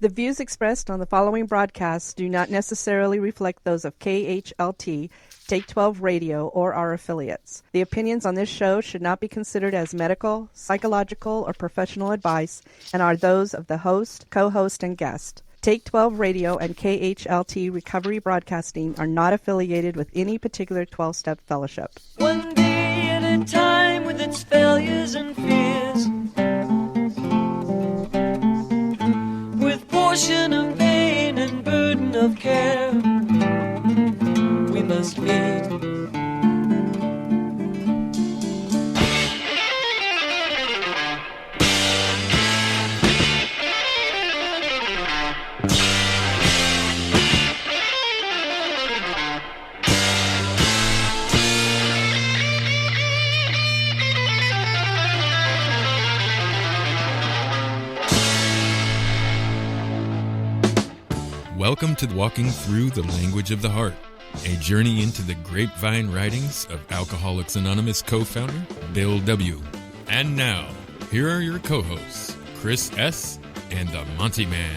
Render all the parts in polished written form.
The views expressed on the following broadcasts do not necessarily reflect those of KHLT, Take 12 Radio, or our affiliates. The opinions on this show should not be considered as medical, psychological, or professional advice and are those of the host, co-host, and guest. Take 12 Radio and KHLT Recovery Broadcasting are not affiliated with any particular 12-step fellowship. One day at a time with its failures and fears, with portion of pain and burden of care, we must meet. Welcome to Walking Through the Language of the Heart, a journey into the Grapevine writings of Alcoholics Anonymous co-founder Bill W. And now, here are your co-hosts, Chris S. and the Monty'man.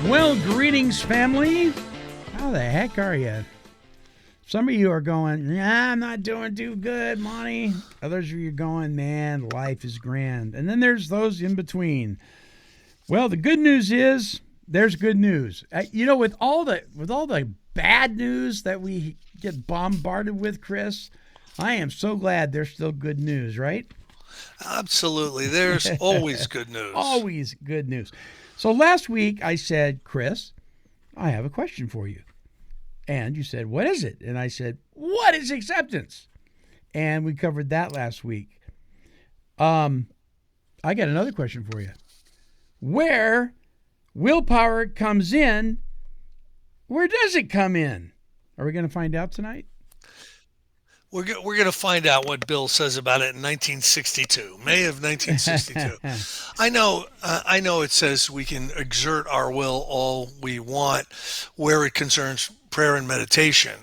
Well, greetings, family. How the heck are you? Some of you are going, nah, I'm not doing too good, Monty. Others of you are going, man, life is grand. And then there's those in between. Well, the good news is there's good news. With all the bad news that we get bombarded with, Chris, I am so glad there's still good news, right? Absolutely. There's always good news. Always good news. So last week I said, Chris, I have a question for you. And you said, what is it? And I said, what is acceptance? And we covered that last week. I got another question for you. Where willpower comes in, where does it come in? Are we going to find out tonight? We're going to find out what Bill says about it in 1962, May of 1962. I know it says we can exert our will all we want where it concerns prayer and meditation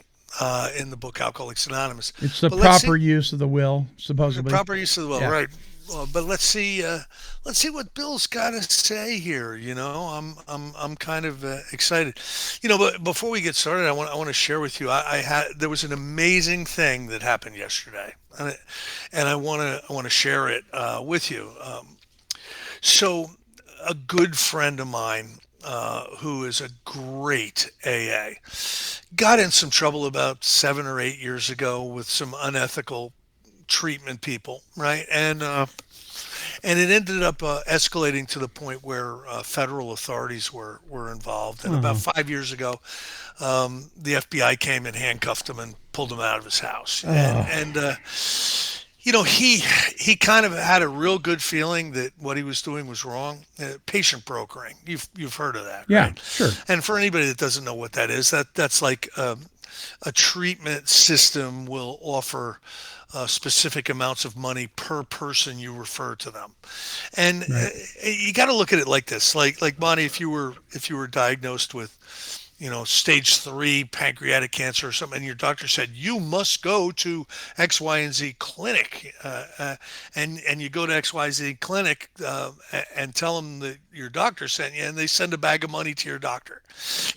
in the book Alcoholics Anonymous. It's the proper use of the will, supposedly. The proper use of the will, yeah. Right. But let's see what Bill's got to say here. I'm kind of excited. But before we get started, I want to share with you. There was an amazing thing that happened yesterday, and I want to share it with you. So, a good friend of mine who is a great AA got in some trouble about 7 or 8 years ago with some unethical treatment people, right? And it ended up escalating to the point where federal authorities were involved. And about 5 years ago, the FBI came and handcuffed him and pulled him out of his house. He kind of had a real good feeling that what he was doing was wrong. Patient brokering, you've heard of that, yeah, right? Sure. And for anybody that doesn't know what that is, that's like a treatment system will offer specific amounts of money per person you refer to them, and right. You got to look at it like this, like Bonnie, if you were diagnosed with stage 3 pancreatic cancer or something, and your doctor said you must go to X, Y, and Z clinic, and you go to X, Y, Z clinic and tell them that your doctor sent you, and they send a bag of money to your doctor.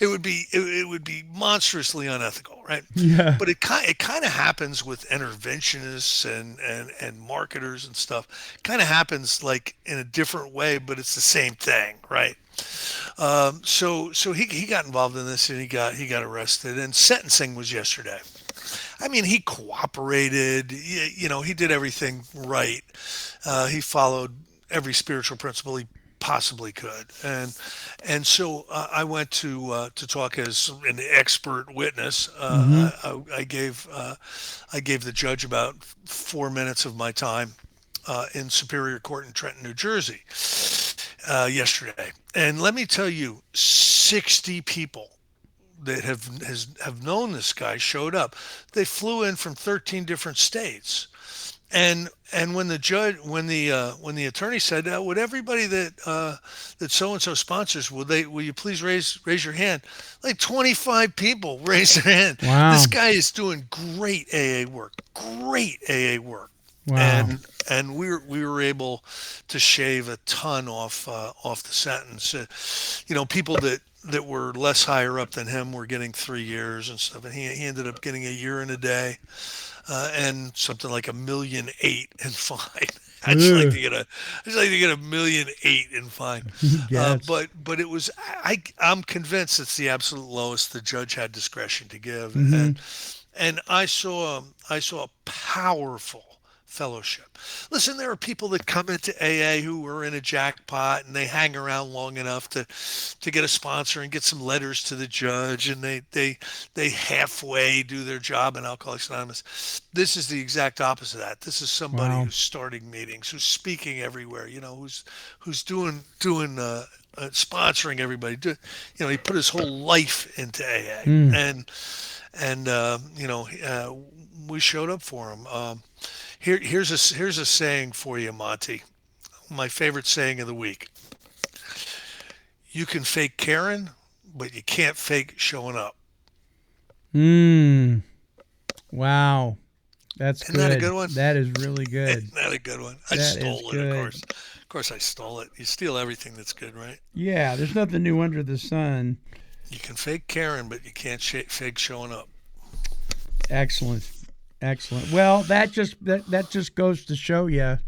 It would be monstrously unethical, right? Yeah. But it kind of happens with interventionists and marketers and stuff. It kind of happens like in a different way, but it's the same thing, right? So he got involved in this, and he got arrested, and sentencing was yesterday. I mean, he cooperated, he did everything right. He followed every spiritual principle he possibly could. And so I went to talk as an expert witness. I gave the judge about 4 minutes of my time in Superior Court in Trenton, New Jersey, yesterday. And let me tell you, 60 people that have known this guy showed up. They flew in from 13 different states. And when the attorney said, would everybody that so and so sponsors, will you please raise your hand? Like 25 people raised their hand. Wow. This guy is doing great AA work. Great AA work. Wow. and we were able to shave a ton off the sentence. People that were less higher up than him were getting 3 years and stuff, and he ended up getting a year and a day, and something like 1,000,008 in fine. I'd just like Ugh. to get a 1,000,008 in fine. Yes. But it was I'm convinced it's the absolute lowest the judge had discretion to give, Hmm. and I saw a powerful fellowship. Listen, there are people that come into AA who are in a jackpot and they hang around long enough to get a sponsor and get some letters to the judge, and they halfway do their job in Alcoholics Anonymous. This is the exact opposite of that. This is somebody Wow. who's starting meetings, who's speaking everywhere, who's sponsoring everybody. He put his whole life into AA, Mm. and we showed up for him. Here's a saying for you, Monty. My favorite saying of the week: You can fake caring, but you can't fake showing up. Mm. Wow. That's Isn't that a good good. one? That is really good. Isn't that a good one? I That is stole it, of good. course. Of course, I stole it. You steal everything that's good, right? Yeah, there's nothing new under the sun. You can fake caring, but you can't fake showing up. Excellent. Excellent. Well, that just goes to show you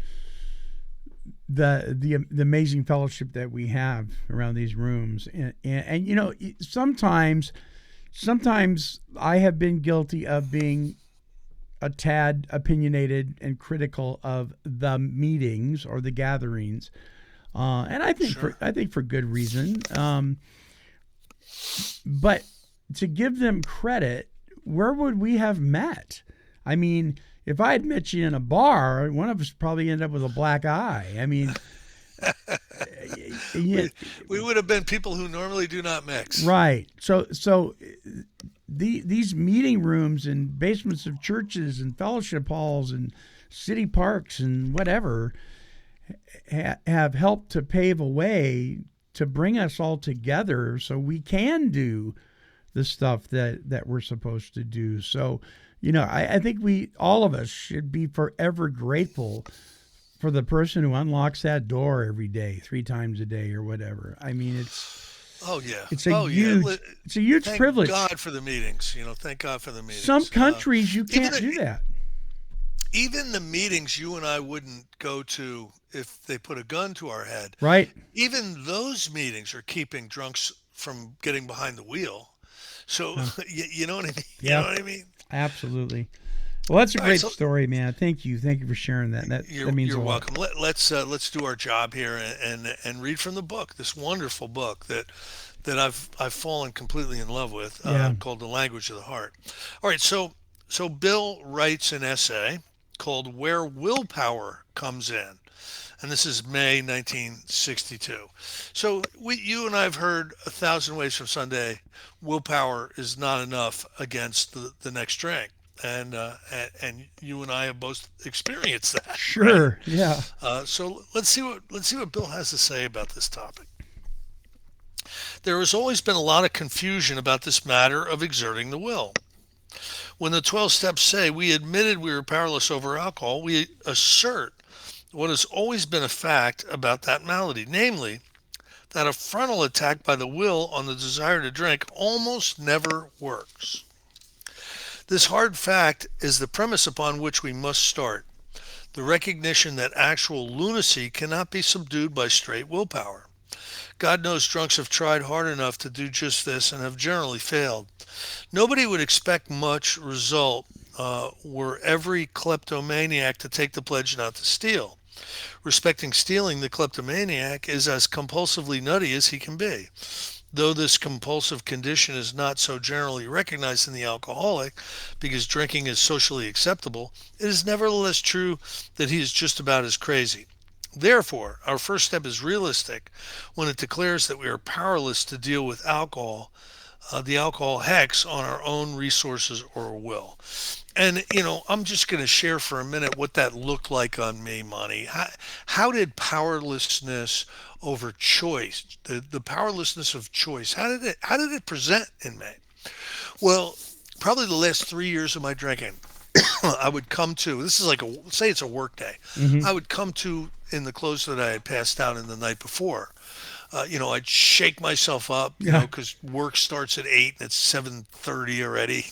the amazing fellowship that we have around these rooms. And sometimes I have been guilty of being a tad opinionated and critical of the meetings or the gatherings, and Sure. I think for good reason. But to give them credit, where would we have met? I mean, if I had met you in a bar, one of us probably ended up with a black eye. I mean, yeah, We would have been people who normally do not mix. right. So these meeting rooms and basements of churches and fellowship halls and city parks and whatever have helped to pave a way to bring us all together so we can do the stuff that we're supposed to do. So, I think all of us should be forever grateful for the person who unlocks that door every day, 3 times a day or whatever. I mean, Oh yeah. it's a Oh yeah. huge Thank privilege. God for the meetings. Thank God for the Some meetings. countries you Even can't do that. even the meetings you and I wouldn't go to if they put a gun to our head. Right? Even those meetings are keeping drunks from getting behind the wheel. So Huh. you know what I mean? You know Yeah, what I mean? absolutely. Well, that's a All right. great So story, man. Thank you. Thank you for sharing that. That means you're a lot. welcome. Let's do our job here and read from the book. This wonderful book that I've fallen completely in love with, Yeah. called The Language of the Heart. All right. So Bill writes an essay called "Where Willpower Comes In." And this is May 1962. So you and I have heard 1,000 ways from Sunday. Willpower is not enough against the next drink, and you and I have both experienced that, right? Sure. Yeah. So let's see what Bill has to say about this topic. There has always been a lot of confusion about this matter of exerting the will. When the 12 steps say we admitted we were powerless over alcohol, we assert what has always been a fact about that malady, namely that a frontal attack by the will on the desire to drink almost never works. This hard fact is the premise upon which we must start: the recognition that actual lunacy cannot be subdued by straight willpower. God knows drunks have tried hard enough to do just this and have generally failed. Nobody would expect much result were every kleptomaniac to take the pledge not to steal. Respecting stealing, the kleptomaniac is as compulsively nutty as he can be. Though this compulsive condition is not so generally recognized in the alcoholic because drinking is socially acceptable, it is nevertheless true that he is just about as crazy. Therefore, our first step is realistic when it declares that we are powerless to deal with the alcohol hex on our own resources or will. And, I'm just going to share for a minute what that looked like on me, Monty. How did powerlessness over choice, the powerlessness of choice, how did it present in me? Well, probably the last 3 years of my drinking, I would come to, this is like say it's a work day. Mm-hmm. I would come to in the clothes that I had passed out in the night before. I'd shake myself up, Yeah. because work starts at 8 and it's 7:30 already,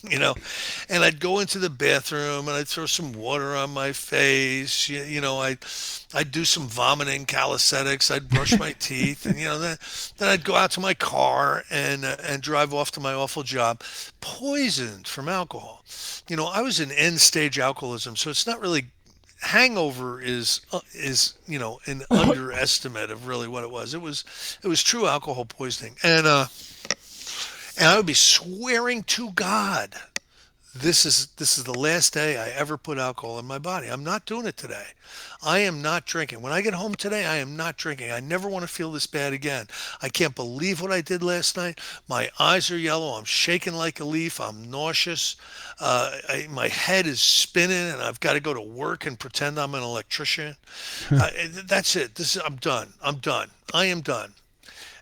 and I'd go into the bathroom and I'd throw some water on my face. I'd do some vomiting calisthenics. I'd brush my teeth, and then I'd go out to my car and drive off to my awful job, poisoned from alcohol. I was in end stage alcoholism, so it's not really hangover is an underestimate of really what it was. It was true alcohol poisoning, and I would be swearing to God, this is the last day I ever put alcohol in my body. I'm not doing it today. I am not drinking. When I get home today, I am not drinking. I never want to feel this bad again. I can't believe what I did last night. My eyes are yellow. I'm shaking like a leaf. I'm nauseous. My head is spinning, and I've got to go to work and pretend I'm an electrician. That's it. I'm done. I'm done. I am done.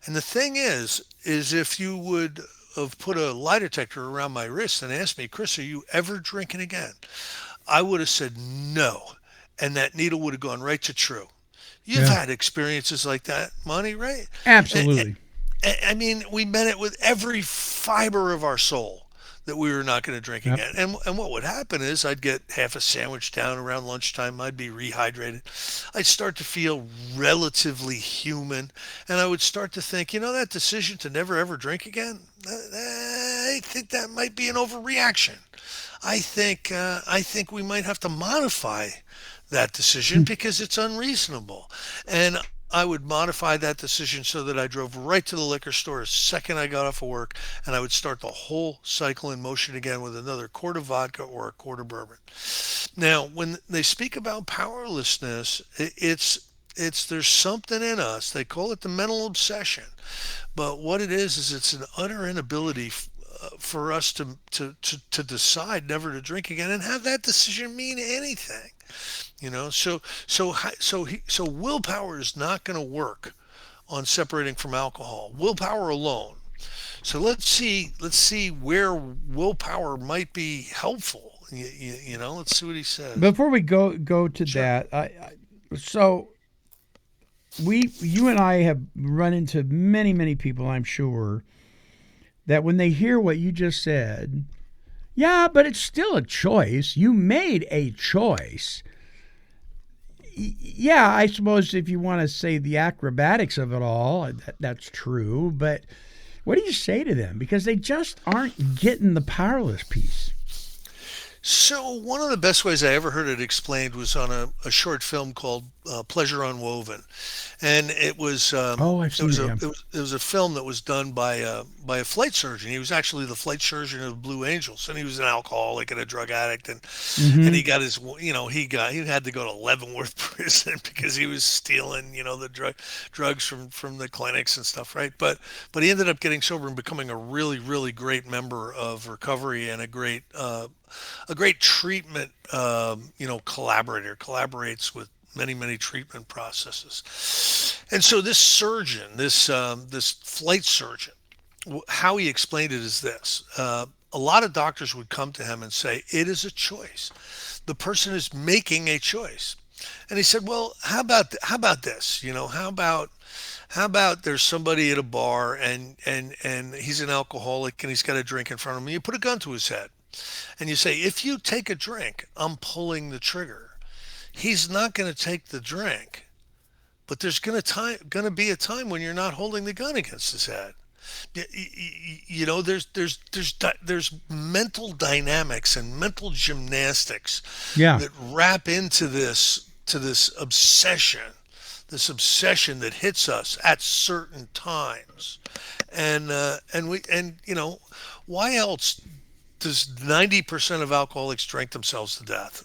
And the thing is if you would have put a lie detector around my wrist and asked me, Chris, are you ever drinking again? I would have said no. And that needle would have gone right to true. You've Yeah. had experiences like that, Monty, right? Absolutely. I mean, we meant it with every fiber of our soul that we were not going to drink Yep. again. And what would happen is I'd get half a sandwich down around lunchtime. I'd be rehydrated. I'd start to feel relatively human. And I would start to think, that decision to never ever drink again, I think that might be an overreaction. I think we might have to modify that decision because it's unreasonable. And I would modify that decision so that I drove right to the liquor store the second I got off of work, and I would start the whole cycle in motion again with another quart of vodka or a quart of bourbon. Now, when they speak about powerlessness, there's something in us. They call it the mental obsession, but what it is it's an utter inability for us to decide never to drink again and have that decision mean anything. So willpower is not going to work on separating from alcohol. Willpower alone. So let's see where willpower might be helpful. Let's see what he says. Before we go to Sure. that, so you and I have run into many people, I'm sure, that when they hear what you just said, yeah, but it's still a choice. You made a choice. Yeah, I suppose if you want to say the acrobatics of it all, that's true. But what do you say to them? Because they just aren't getting the powerless piece. So one of the best ways I ever heard it explained was on a short film called Pleasure Unwoven, and it was Oh, I've seen it. Yeah. it was a film that was done by a flight surgeon. He was actually the flight surgeon of Blue Angels, and he was an alcoholic and a drug addict, and he got his he had to go to Leavenworth prison because he was stealing the drugs from the clinics and stuff, right? But he ended up getting sober and becoming a really great member of recovery and a great treatment collaborator, collaborates with many treatment processes. And so this surgeon, this flight surgeon, how he explained it is this: a lot of doctors would come to him and say, it is a choice, the person is making a choice. And he said, well, how about this, how about there's somebody at a bar and he's an alcoholic and he's got a drink in front of him, and you put a gun to his head and you say, if you take a drink, I'm pulling the trigger. He's not going to take the drink, but there's going to be a time when you're not holding the gun against his head. There's mental dynamics and mental gymnastics Yeah. that wrap into this obsession that hits us at certain times, and why else does 90% of alcoholics drink themselves to death?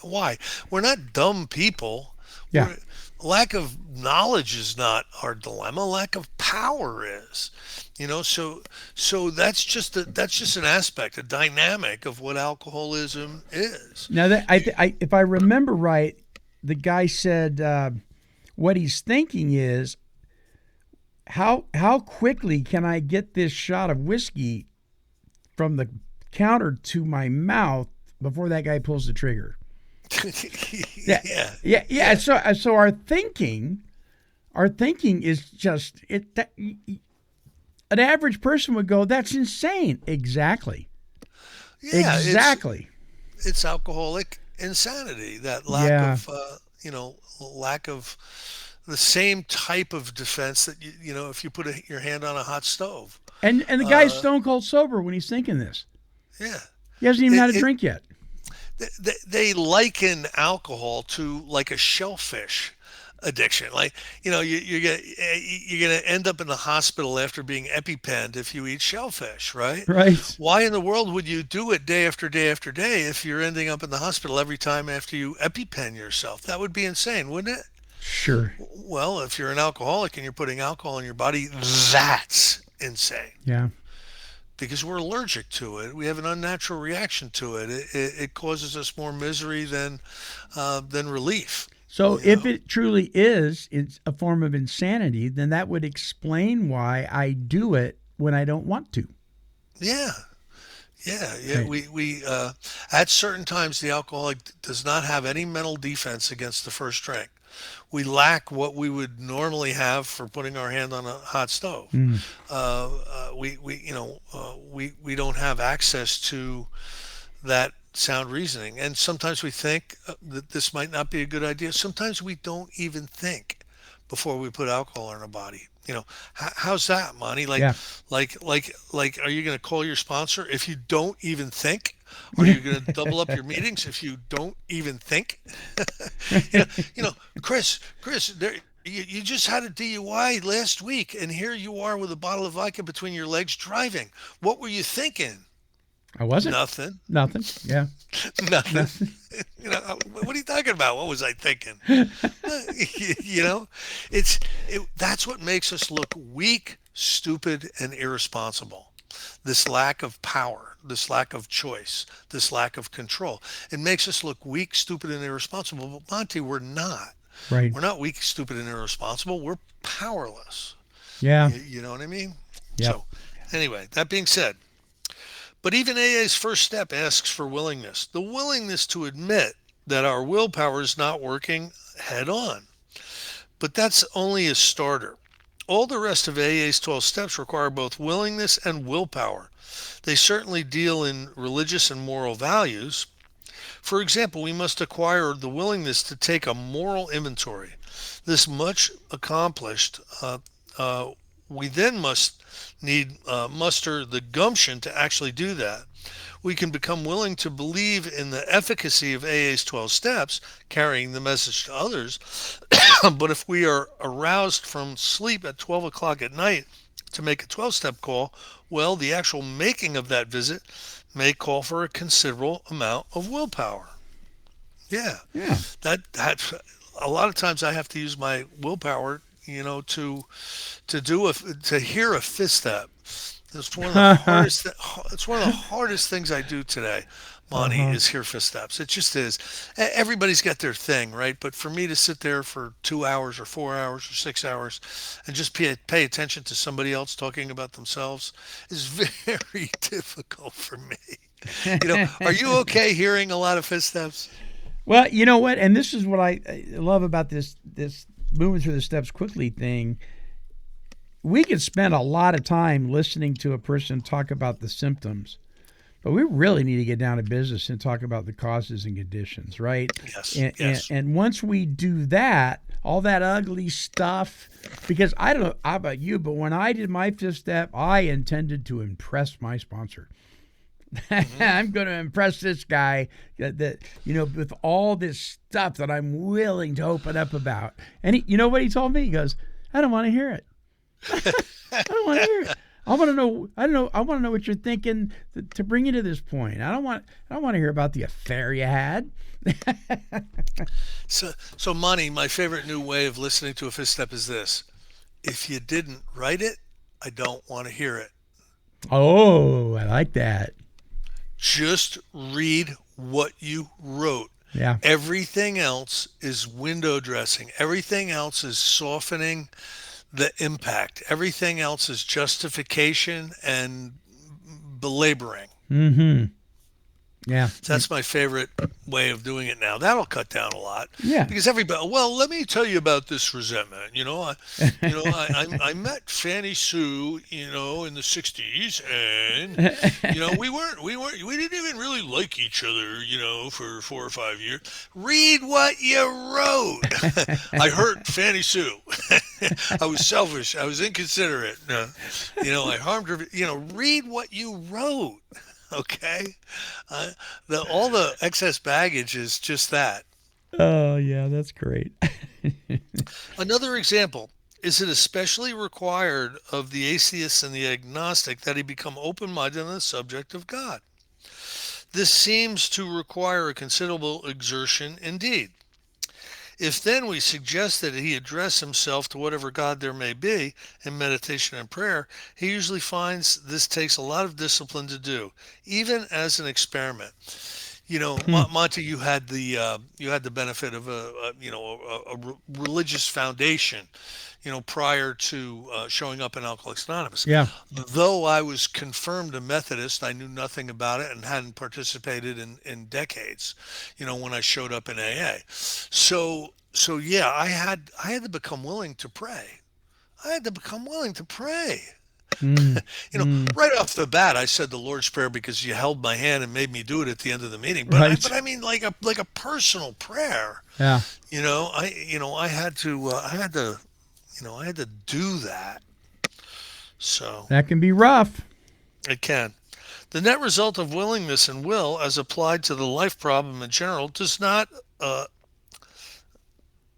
Why? We're not dumb people. Yeah. Lack of knowledge is not our dilemma. Lack of power is. So that's just an aspect, a dynamic of what alcoholism is. Now, if I remember right, the guy said what he's thinking is, how quickly can I get this shot of whiskey from the counter to my mouth before that guy pulls the trigger. Yeah. Yeah. So our thinking is just it. An average person would go, "That's insane." Exactly. Yeah, Exactly. it's alcoholic insanity. That lack of, lack of the same type of defense that if you put your hand on a hot stove. And the guy's stone cold sober when he's thinking this. Yeah, He hasn't even had a it, drink yet. they liken alcohol to like a shellfish addiction. Like, you're gonna end up in the hospital after being EpiPenned if you eat shellfish, right? Right. Why in the world would you do it day after day after day if you're ending up in the hospital every time after you EpiPen yourself? That would be insane, wouldn't it? Sure. Well, if you're an alcoholic and you're putting alcohol in your body, that's insane. Yeah. Because we're allergic to it. We have an unnatural reaction to it. It causes us more misery than relief. So if it truly is it's a form of insanity, then that would explain why I do it when I don't want to. Yeah. Right. We at certain times the alcoholic does not have any mental defense against the first drink. We lack what we would normally have for putting our hand on a hot stove. We don't have access to that sound reasoning, and sometimes we think that this might not be a good idea. Sometimes we don't even think before we put alcohol in our body. How's that, Monty? Yeah. Like, are you going to call your sponsor if you don't even think? Are you going to double up your meetings if you don't even think? Chris, you just had a DUI last week, and here you are with a bottle of vodka between your legs driving. What were you thinking? I wasn't. Nothing. Yeah. Nothing. What are you talking about? What was I thinking? That's what makes us look weak, stupid, and irresponsible. This lack of power, this lack of choice, this lack of control. It makes us look weak, stupid, and irresponsible. But Monty, we're not. Right. We're not weak, stupid, and irresponsible. We're powerless. Yeah. You know what I mean? Yep. So, anyway, that being said, but even AA's first step asks for willingness. The willingness to admit that our willpower is not working head on. But that's only a starter. All the rest of AA's 12 steps require both willingness and willpower. They certainly deal in religious and moral values. For example, we must acquire the willingness to take a moral inventory. This much accomplished, we then must muster the gumption to actually do that. We can become willing to believe in the efficacy of AA's 12 steps, carrying the message to others. But if we are aroused from sleep at 12 o'clock at night to make a 12-step call, well, the actual making of that visit may call for a considerable amount of willpower. Yeah. That a lot of times I have to use my willpower, to hear a fifth step. It's one of the hardest. It's one of the hardest things I do today, Monty, is hear fifth steps. It just is. Everybody's got their thing, right? But for me to sit there for 2 hours or 4 hours or 6 hours and just pay attention to somebody else talking about themselves is very difficult for me. Are you okay hearing a lot of fifth steps? Well, you know what? And this is what I love about this moving through the steps quickly thing. We could spend a lot of time listening to a person talk about the symptoms, but we really need to get down to business and talk about the causes and conditions, right? Yes. And once we do that, all that ugly stuff, because I don't know about you, but when I did my fifth step, I intended to impress my sponsor. I'm going to impress this guy that with all this stuff that I'm willing to open up about. And you know what he told me? He goes, I don't want to hear it. I don't want to hear it. I want to know. I don't know. I want to know what you're thinking to bring you to this point. I don't want to hear about the affair you had. So Monty, my favorite new way of listening to a fifth step is this: if you didn't write it, I don't want to hear it. Oh, I like that. Just read what you wrote. Yeah. Everything else is window dressing. Everything else is softening the impact. Everything else is justification and belaboring. Mm-hmm. Yeah. So that's my favorite way of doing it now. That'll cut down a lot Yeah. because everybody. Well, let me tell you about this resentment. I met Fanny Sue, in the '60s, and we didn't even really like each other, for 4 or 5 years. Read what you wrote. I hurt Fanny Sue. I was selfish. I was inconsiderate. I harmed her. Read what you wrote. Okay, all the excess baggage is just that. Oh, yeah, that's great. Another example, is it especially required of the atheist and the agnostic that he become open-minded on the subject of God? This seems to require a considerable exertion indeed. If then we suggest that he address himself to whatever God there may be in meditation and prayer, he usually finds this takes a lot of discipline to do, even as an experiment. Monty, you had the benefit of a religious foundation, prior to showing up in Alcoholics Anonymous. Yeah. Though I was confirmed a Methodist, I knew nothing about it and hadn't participated in decades. When I showed up in AA, so yeah, I had to become willing to pray. I had to become willing to pray. Right off the bat, I said the Lord's Prayer because you held my hand and made me do it at the end of the meeting. But Right. I mean, like a personal prayer. Yeah. I had to do that. So That can be rough. it can. The net result of willingness and will, as applied to the life problem in general, does not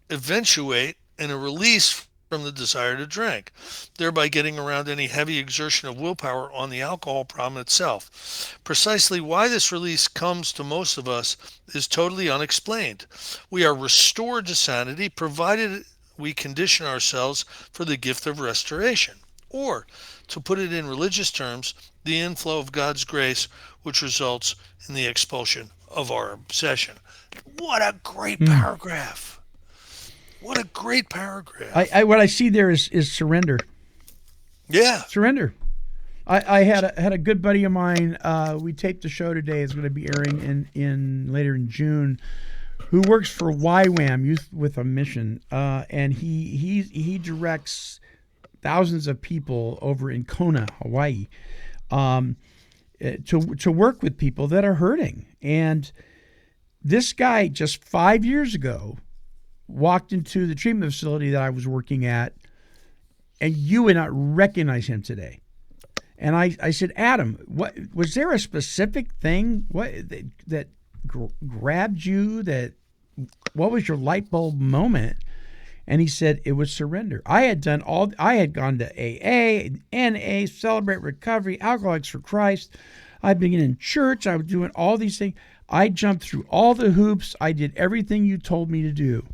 eventuate in a release from the desire to drink, thereby getting around any heavy exertion of willpower on the alcohol problem itself. Precisely why this release comes to most of us is totally unexplained. We are restored to sanity provided we condition ourselves for the gift of restoration, or, to put it in religious terms, the inflow of God's grace, which results in the expulsion of our obsession. What a great paragraph! What a great paragraph! What I see there is surrender. Yeah. Surrender. I had a good buddy of mine. We taped the show today. It's going to be airing in later in June. Who works for YWAM, Youth with a Mission, and he directs thousands of people over in Kona, Hawaii, to work with people that are hurting. And this guy just 5 years ago walked into the treatment facility that I was working at, and you would not recognize him today. And I said, Adam, what was there a specific thing that grabbed you? What was your light bulb moment? And he said it was surrender. I had gone to AA, NA, Celebrate Recovery, Alcoholics for Christ. I'd been in church. I was doing all these things. I jumped through all the hoops. I did everything you told me to do,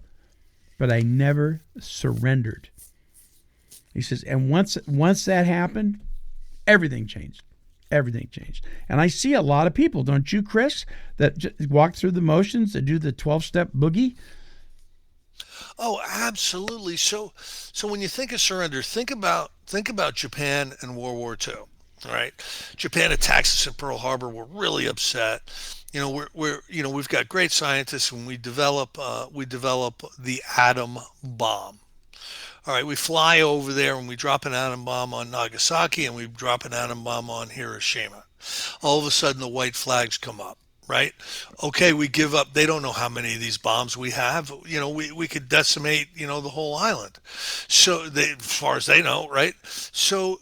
but I never surrendered. He says, and once that happened, everything changed. Everything changed. And I see a lot of people, don't you, Chris, that just walk through the motions, that do the 12-step boogie? Oh, absolutely. So when you think of surrender, think about Japan and World War II. All right, Japan attacks us at Pearl Harbor. We're really upset. We've got great scientists, and we develop the atom bomb. All right, we fly over there and we drop an atom bomb on Nagasaki and we drop an atom bomb on Hiroshima. All of a sudden, the white flags come up. Right? Okay, we give up. They don't know how many of these bombs we have. We could decimate, the whole island. So as far as they know, right? So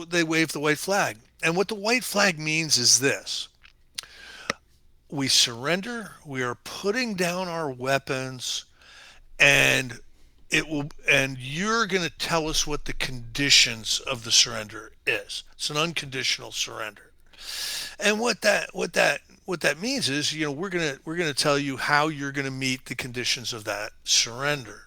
they wave the white flag. And what the white flag means is this. We surrender. We are putting down our weapons, and you're going to tell us what the conditions of the surrender is. It's an unconditional surrender. And what that means is, we're gonna tell you how you're gonna meet the conditions of that surrender.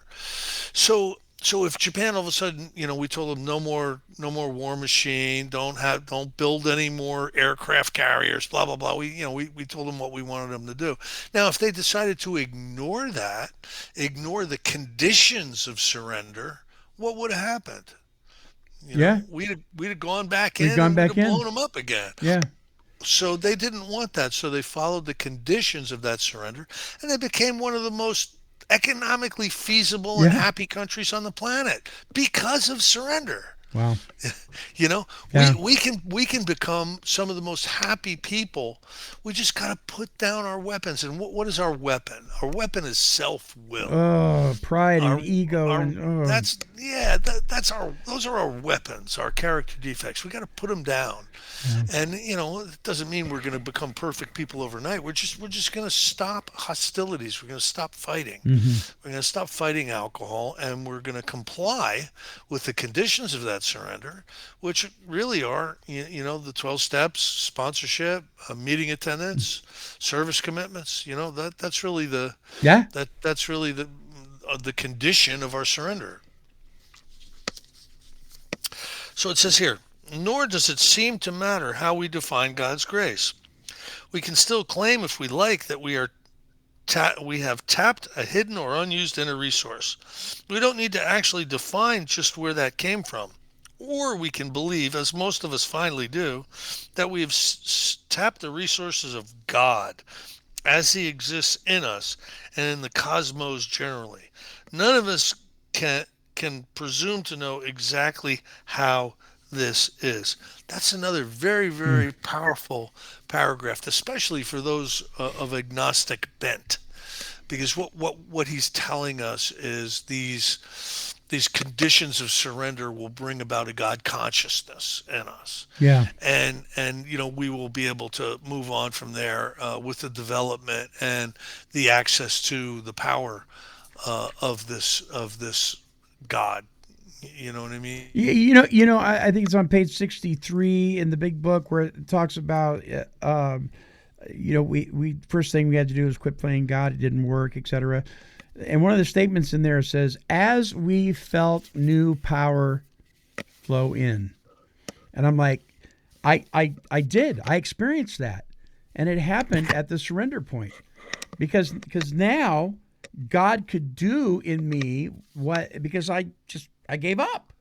So if Japan all of a sudden, we told them no more war machine, don't build any more aircraft carriers, blah blah blah. We told them what we wanted them to do. Now, if they decided to ignore the conditions of surrender, what would have happened? We'd have gone back in. Gone back and we'd have in. blown them up again. Yeah. So they didn't want that. So they followed the conditions of that surrender, and they became one of the most economically feasible and Yeah. happy countries on the planet because of surrender. Wow. You know, Yeah. we can become some of the most happy people. We just got to put down our weapons. And what is our weapon? Our weapon is self-will. Oh, pride and Our ego our and oh, that's yeah, that's our those are our weapons, our character defects. We got to put them down. yeah. And it doesn't mean we're going to become perfect people overnight. We're just going to stop hostilities. We're going to stop fighting. Hmm. We're going to stop fighting alcohol, and we're going to comply with the conditions of that surrender, which really are the 12 steps, sponsorship, meeting attendance, service commitments. That's really Yeah. the condition of our surrender. So it says here, nor does it seem to matter how we define God's grace. We can still claim, if we like, that we have tapped a hidden or unused inner resource. We don't need to actually define just where that came from. Or we can believe, as most of us finally do, that we have tapped the resources of God as He exists in us and in the cosmos generally. None of us can presume to know exactly how this is. That's another very, Mm. very powerful paragraph, especially for those of agnostic bent, because what he's telling us is these conditions of surrender will bring about a God consciousness in us, Yeah. and we will be able to move on from there with the development and the access to the power of this God. You know what I mean? I think it's on page 63 in the big book where it talks about, we first thing we had to do was quit playing God. It didn't work, etc. And one of the statements in there says, as we felt new power flow in. And I'm like, I did. I experienced that. And it happened at the surrender point. Because now God could do in me because I gave up.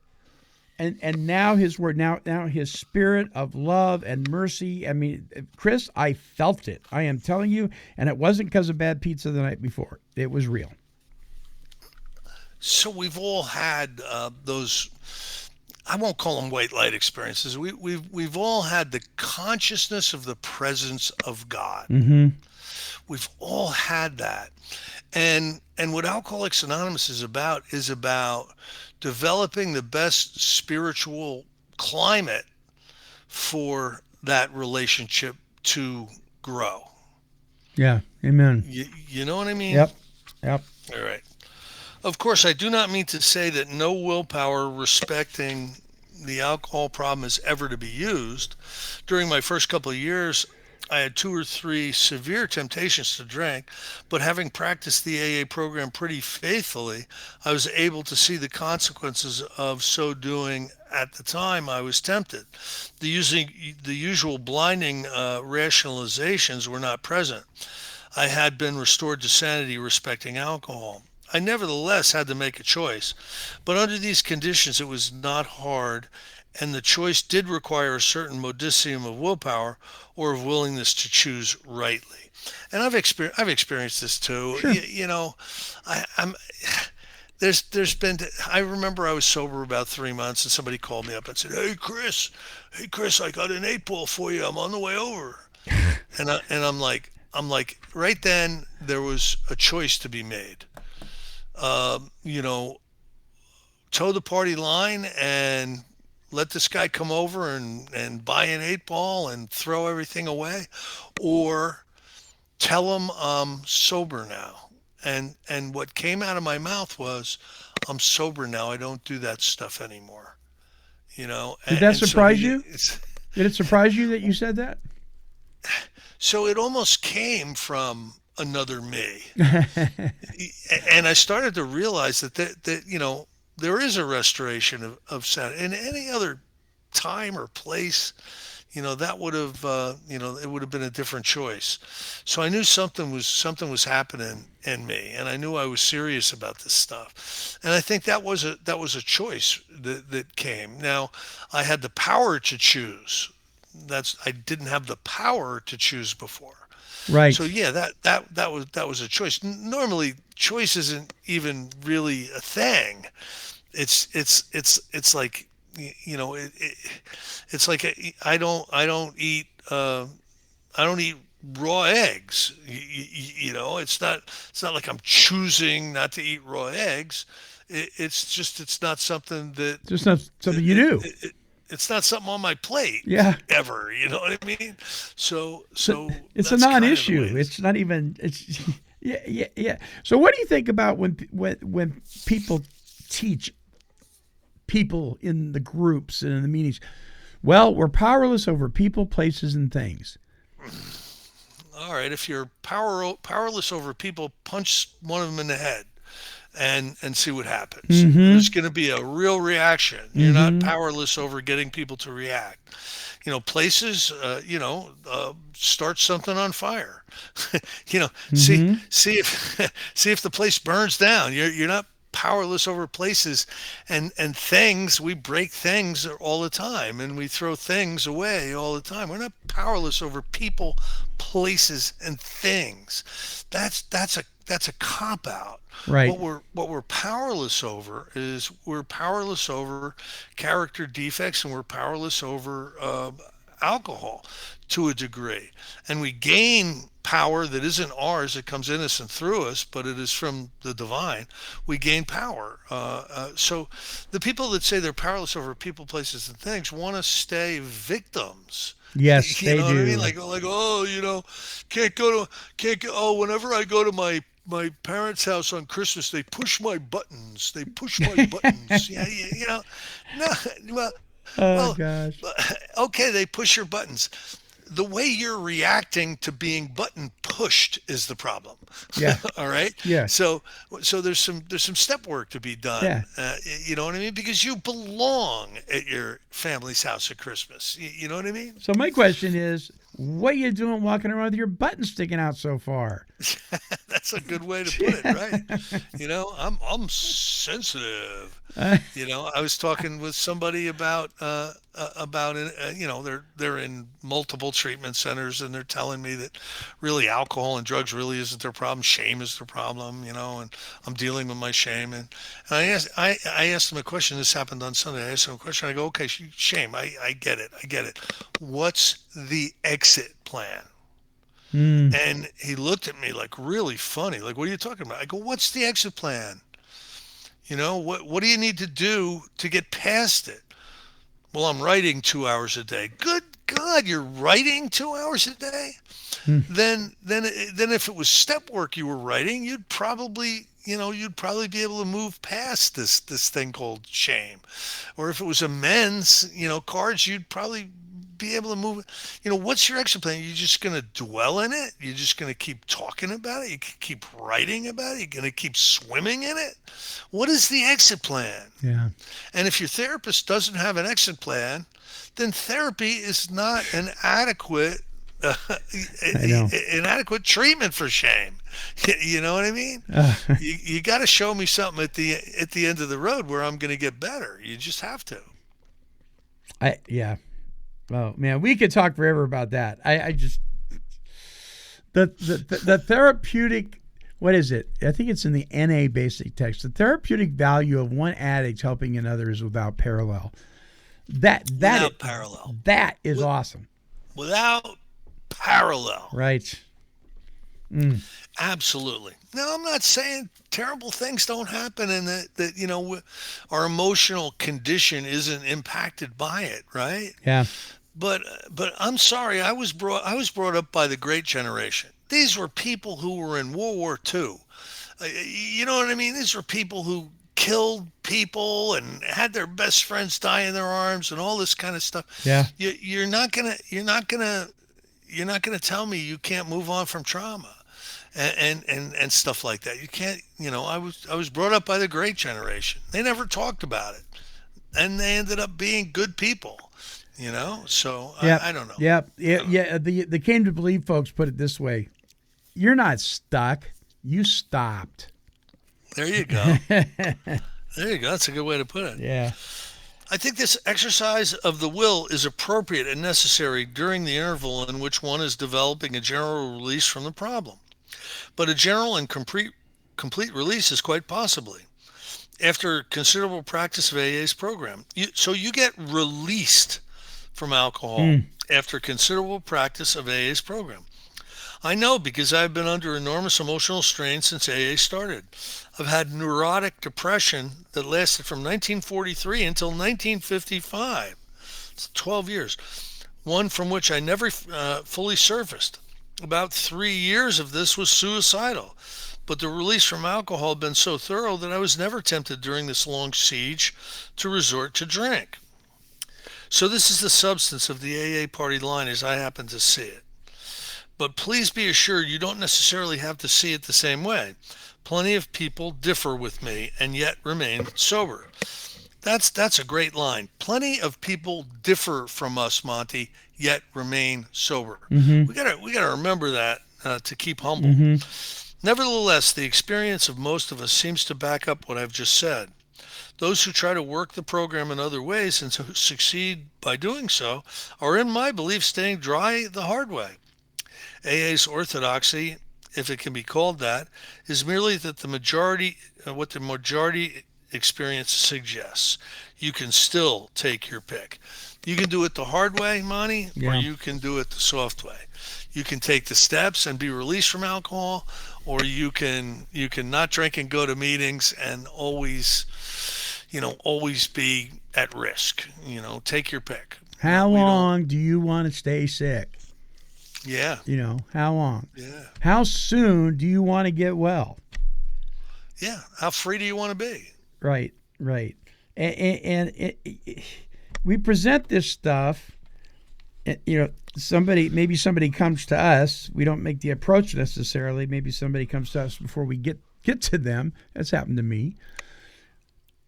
And now his word, now his spirit of love and mercy. I mean, Chris, I felt it. I am telling you, and it wasn't because of bad pizza the night before. It was real. So we've all had those. I won't call them white light experiences. We've all had the consciousness of the presence of God. Mm-hmm. We've all had that. And what Alcoholics Anonymous is about developing the best spiritual climate for that relationship to grow. Yeah. Amen. You know what I mean? Yep. Yep. All right. Of course, I do not mean to say that no willpower respecting the alcohol problem is ever to be used. During my first couple of years, I had 2 or 3 severe temptations to drink, but having practiced the AA program pretty faithfully, I was able to see the consequences of so doing at the time I was tempted. The usual blinding rationalizations were not present. I had been restored to sanity respecting alcohol. I nevertheless had to make a choice, but under these conditions it was not hard, and the choice did require a certain modicum of willpower or of willingness to choose rightly. And I've experienced this too. Sure. I'm there's been I remember I was sober about 3 months, and somebody called me up and said, hey Chris, I got an 8 ball for you. I'm on the way over. And I'm like right then there was a choice to be made. You know, toe the party line and let this guy come over and buy an 8 ball and throw everything away, or tell him I'm sober now. And what came out of my mouth was, I'm sober now. I don't do that stuff anymore. Did that And so surprise you? Did it surprise you that you said that? so it almost came from another me. And I started to realize that there is a restoration of sanity. In any other time or place, that would have it would have been a different choice. So I knew something was happening in me, and I knew I was serious about this stuff. And I think that was a choice that came. Now I had the power to choose. I didn't have the power to choose before. Right. So yeah, that was a choice. Normally, choice isn't even really a thing. It's like it's like I don't eat raw eggs. It's not like I'm choosing not to eat raw eggs. It's just it's not something that Just not something you it, do. it's not something on my plate Yeah. ever. You know what I mean? So So it's a that's kind of the way non-issue. it is. It's not even. It's yeah. So what do you think about when people teach people in the groups and in the meetings? Well, we're powerless over people, places, and things. All right, if you're powerless over people, punch one of them in the head and see what happens. Mm-hmm. There's going to be a real reaction. You're not Mm-hmm. powerless over getting people to react. Places, start something on fire. See Mm-hmm. see if see if the place burns down. You're not powerless over places and things. We break things all the time, and we throw things away all the time. We're not powerless over people, places, and things. That's a cop out. Right. What we're powerless over is we're powerless over character defects, and we're powerless over alcohol to a degree. And we gain power that isn't ours, it comes in us and through us, but it is from the divine. We gain power. So the people that say they're powerless over people, places, and things want to stay victims. Yes, You they know what I mean? do. Like, oh, can't go. Oh, whenever I go to my parents' house on Christmas, they push my buttons. They push my buttons. Yeah, no, well, Oh well, gosh. okay, they push your buttons. The way you're reacting to being button pushed is the problem. Yeah. All right. Yeah. So there's some step work to be done. Yeah. You know what I mean? Because you belong at your family's house at Christmas. You know what I mean? So my question is, what are you doing walking around with your button sticking out so far? That's a good way to put it, right? I'm sensitive. I was talking with somebody about they're in multiple treatment centers, and they're telling me that really alcohol and drugs really isn't their problem. Shame is their problem, and I'm dealing with my shame. And I asked them a question. This happened on Sunday. I asked them a question. I go, okay, shame. I get it. I get it. What's the exit plan? Hmm. And he looked at me like really funny. Like, what are you talking about? I go, what's the exit plan? What do you need to do to get past it? Well, I'm writing 2 hours a day. Good God, you're writing 2 hours a day? Hmm. Then if it was step work you were writing, you'd probably be able to move past this thing called shame. Or if it was amends, cards, you'd probably be able to move. What's your exit plan? You're just going to dwell in it? You're just going to keep talking about it? You keep writing about it? You're going to keep swimming in it? What is the exit plan? Yeah. And if your therapist doesn't have an exit plan, then therapy is not an adequate I know. inadequate treatment for shame. You know what I mean? You got to show me something at the end of the road where I'm going to get better. You just have to. Yeah. Oh man, we could talk forever about that. I just the therapeutic. What is it? I think it's in the NA basic text. The therapeutic value of one addict helping another is without parallel. Without parallel. That is awesome. Without parallel. Right. Absolutely. Now, I'm not saying terrible things don't happen and that our emotional condition isn't impacted by it, right? Yeah. But I'm sorry, I was brought up by the great generation. These were people who were in World War II. You know what I mean? These were people who killed people and had their best friends die in their arms and all this kind of stuff. Yeah. You're not gonna tell me you can't move on from trauma and stuff like that. You can't. I was brought up by the great generation. They never talked about it, and they ended up being good people. So Yep. I don't know. Yep. Yeah. The Came to Believe folks put it this way: you're not stuck. You stopped. There you go. There you go. That's a good way to put it. Yeah. I think this exercise of the will is appropriate and necessary during the interval in which one is developing a general release from the problem. But a general and complete release is quite possibly after considerable practice of AA's program. So you get released from alcohol after considerable practice of AA's program. I know because I've been under enormous emotional strain since AA started. I've had neurotic depression that lasted from 1943 until 1955. It's 12 years. One from which I never fully surfaced. About 3 years of this was suicidal. But the release from alcohol had been so thorough that I was never tempted during this long siege to resort to drink. So this is the substance of the AA party line as I happen to see it. But please be assured you don't necessarily have to see it the same way. Plenty of people differ with me and yet remain sober. That's a great line. Plenty of people differ from us, Monty, yet remain sober. We gotta remember that to keep humble. Nevertheless, the experience of most of us seems to back up what I've just said. Those who try to work the program in other ways and succeed by doing so are, in my belief, staying dry the hard way. AA's orthodoxy, if it can be called that, is merely that what the majority experience suggests. You can still take your pick. You can do it the hard way, Monty, or you can do it the soft way. You can take the steps and be released from alcohol, or you can not drink and go to meetings and always be at risk. Take your pick. How long do you want to stay sick? Yeah. How long? Yeah. How soon do you want to get well? Yeah. How free do you want to be? Right. And we present this stuff, maybe somebody comes to us. We don't make the approach necessarily. Maybe somebody comes to us before we get to them. That's happened to me.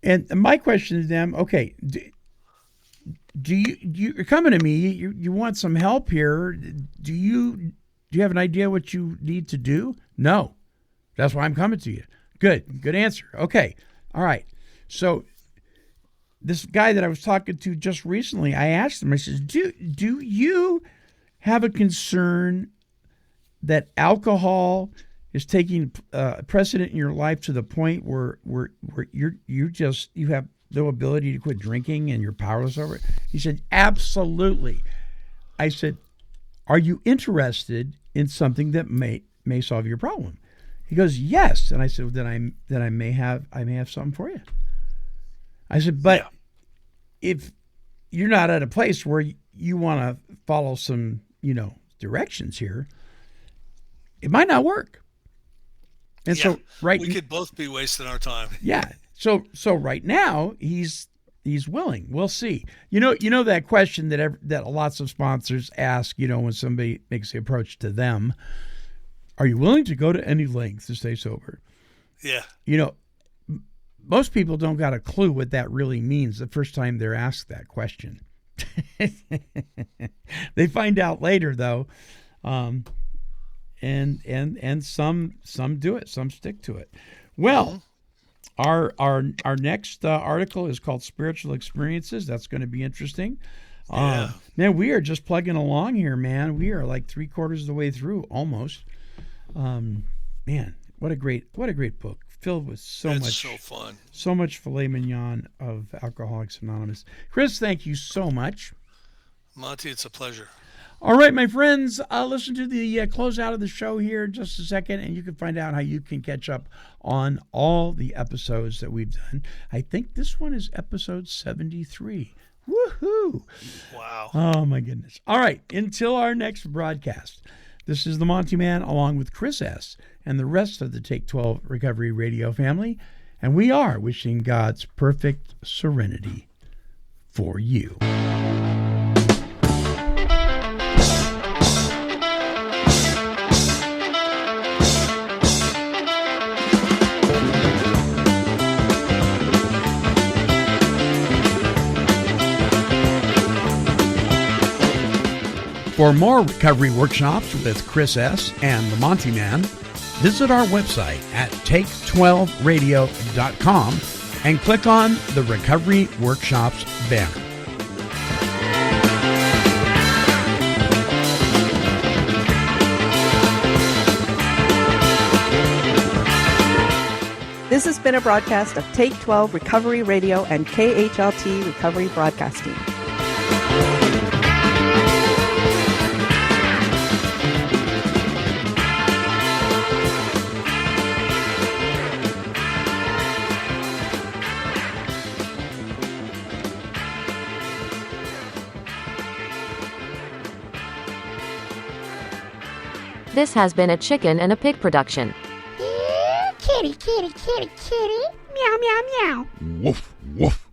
And my question to them, okay, you're coming to me, you want some help here. Do you have an idea what you need to do? No. That's why I'm coming to you. Good answer. Okay. All right. So this guy that I was talking to just recently, I asked him, I said, do you have a concern that alcohol is taking precedent in your life to the point where you have no ability to quit drinking and you're powerless over it? He said, absolutely. I said, are you interested in something that may solve your problem? He goes, yes. And I said, then I may have something for you. I said, but if you're not at a place where you want to follow some, directions here, it might not work. And so we could both be wasting our time. Yeah. So right now he's willing. We'll see. You know that question that lots of sponsors ask, when somebody makes the approach to them, are you willing to go to any length to stay sober? Yeah. Most people don't got a clue what that really means the first time they're asked that question. They find out later though. And some do it, some stick to it. Well, our next article is called Spiritual Experiences. That's going to be interesting. Man, we are just plugging along here, man. We are like 3/4 of the way through almost. Man, what a great book, filled with so fun, so much filet mignon of Alcoholics Anonymous. Chris, thank you so much. Monty, it's a pleasure. All right, my friends, listen to the closeout of the show here in just a second, and you can find out how you can catch up on all the episodes that we've done. I think this one is episode 73. Woohoo! Wow. Oh, my goodness. All right, until our next broadcast, this is the Montyman along with Chris S. and the rest of the Take 12 Recovery Radio family, and we are wishing God's perfect serenity for you. For more recovery workshops with Chris S. and the Montyman, visit our website at take12radio.com and click on the Recovery Workshops banner. This has been a broadcast of Take 12 Recovery Radio and KHLT Recovery Broadcasting. This has been a Chicken and a Pig production. Kitty, kitty, kitty, kitty. Meow, meow, meow. Woof, woof.